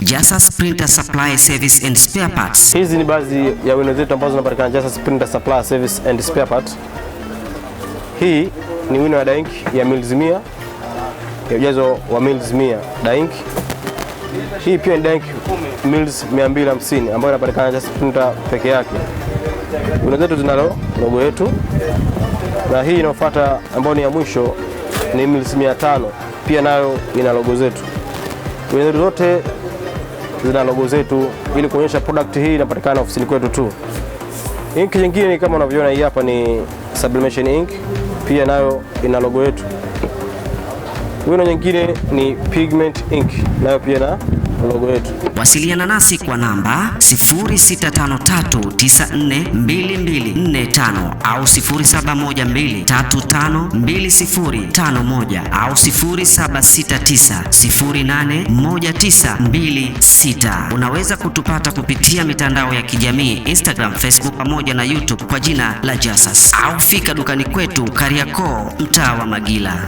Jasas Printer Supply Service and Spare Parts. Hizi ni baadhi ya wino zetu ambazo zinapatikana Jasas Printer Supply Service and Spare Parts. Hii ni wino ya daink ya mils 100 ya ujazo wa mils 100 daink. Hii pia ni daink mils 250 ambayo inapatikana Jasas Printer peke yake. Wino zetu zinalo logo yetu, na hii inayofuata ambayo ni ya mwisho ni mils 500, pia nayo ina logo zetu. Wino zetu zote zina logo zetu ili kuonyesha product hii inapatikana ofisini kwetu tu. Ink nyingine kama unavyoona hii hapa ni sublimation ink, pia nayo ina logo yetu. Wino nyingine ni pigment ink, nayo pia na logo yetu. Wasiliana nasi kwa namba 0653942245 au 0712352051 au 0769081926. Unaweza kutupata kupitia mitandao ya kijamii Instagram, Facebook pamoja na YouTube kwa jina la Jasas, au fika dukani kwetu Kariakoo, mtaa wa Magila.